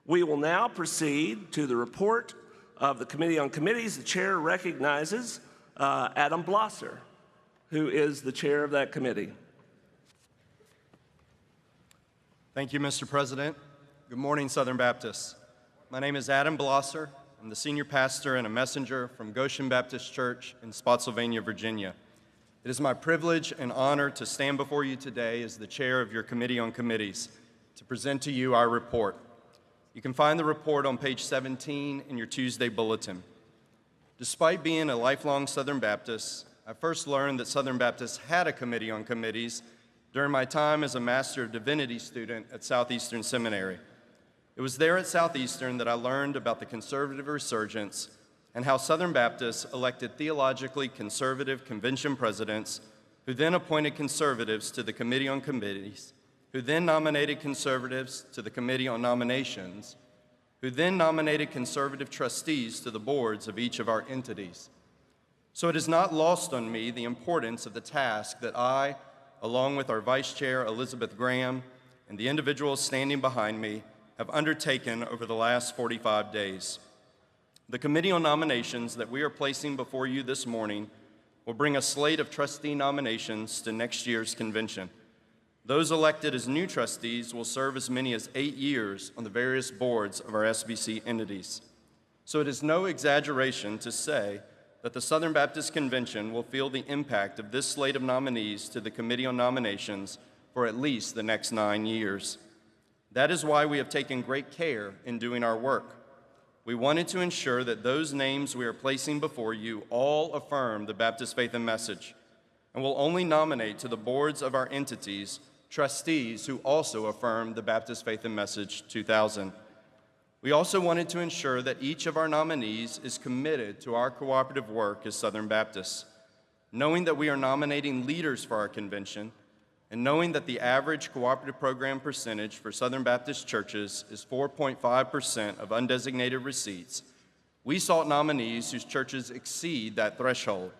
We will now proceed to the report of the Committee on Committees. The chair recognizes Adam Blosser, who is the chair of that committee. Thank you, Mr. President. Good morning, Southern Baptists. My name is Adam Blosser. I'm the senior pastor and a messenger from Goshen Baptist Church in Spotsylvania, Virginia. It is my privilege and honor to stand before you today as the chair of your Committee on Committees to present to you our report. You can find the report on page 17 in your Tuesday bulletin. Despite being a lifelong Southern Baptist, I first learned that Southern Baptists had a Committee on Committees during my time as a Master of Divinity student at Southeastern Seminary. It was there at Southeastern that I learned about the conservative resurgence and how Southern Baptists elected theologically conservative convention presidents who then appointed conservatives to the Committee on Committees, who then nominated conservatives to the Committee on Nominations, who then nominated conservative trustees to the boards of each of our entities. So it is not lost on me the importance of the task that I, along with our Vice Chair Elizabeth Graham and the individuals standing behind me, have undertaken over the last 45 days. The Committee on Nominations that we are placing before you this morning will bring a slate of trustee nominations to next year's convention. Those elected as new trustees will serve as many as 8 years on the various boards of our SBC entities. So it is no exaggeration to say that the Southern Baptist Convention will feel the impact of this slate of nominees to the Committee on Nominations for at least the next 9 years. That is why we have taken great care in doing our work. We wanted to ensure that those names we are placing before you all affirm the Baptist faith and message, and will only nominate to the boards of our entities trustees who also affirm the Baptist faith and message 2000. We also wanted to ensure that each of our nominees is committed to our cooperative work as Southern Baptists. Knowing that we are nominating leaders for our convention, and knowing that the average cooperative program percentage for Southern Baptist churches is 4.5% of undesignated receipts, we sought nominees whose churches exceed that threshold.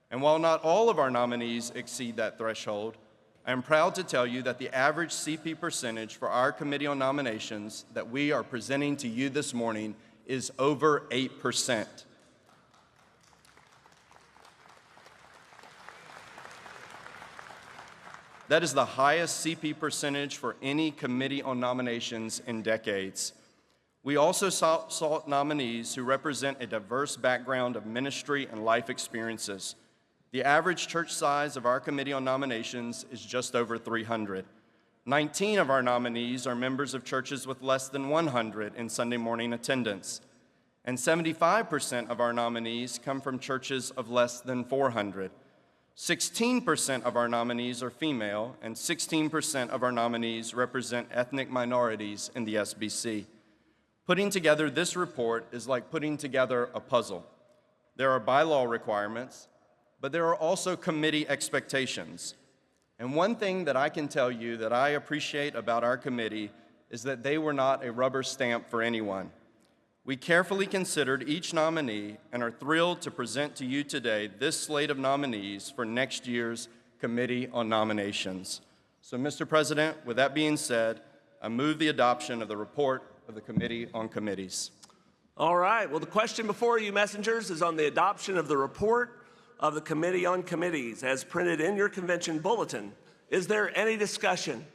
And while not all of our nominees exceed that threshold, I am proud to tell you that the average CP percentage for our Committee on Nominations that we are presenting to you this morning is over 8%. That is the highest CP percentage for any Committee on Nominations in decades. We also sought nominees who represent a diverse background of ministry and life experiences. The average church size of our Committee on Nominations is just over 300. 19 of our nominees are members of churches with less than 100 in Sunday morning attendance, and 75% of our nominees come from churches of less than 400. 16% of our nominees are female, and 16% of our nominees represent ethnic minorities in the SBC. Putting together this report is like putting together a puzzle. There are bylaw requirements, but there are also committee expectations. And one thing that I can tell you that I appreciate about our committee is that they were not a rubber stamp for anyone. We carefully considered each nominee and are thrilled to present to you today this slate of nominees for next year's Committee on Nominations. So, Mr. President, with that being said, I move the adoption of the report of the Committee on Committees. All right, well, the question before you, messengers, is on the adoption of the report of the Committee on Committees as printed in your convention bulletin. Is there any discussion?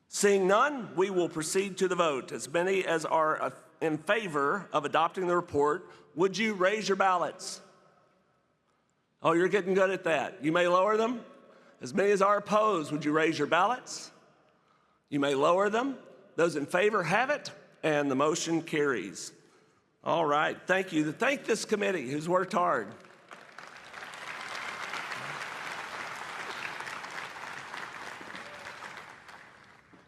Seeing none, we will proceed to the vote. As many as are in favor of adopting the report, would you raise your ballots? Oh, you're getting good at that. You may lower them. As many as are opposed, would you raise your ballots? You may lower them. Those in favor have it, and the motion carries. All right, thank you. Thank this committee who's worked hard.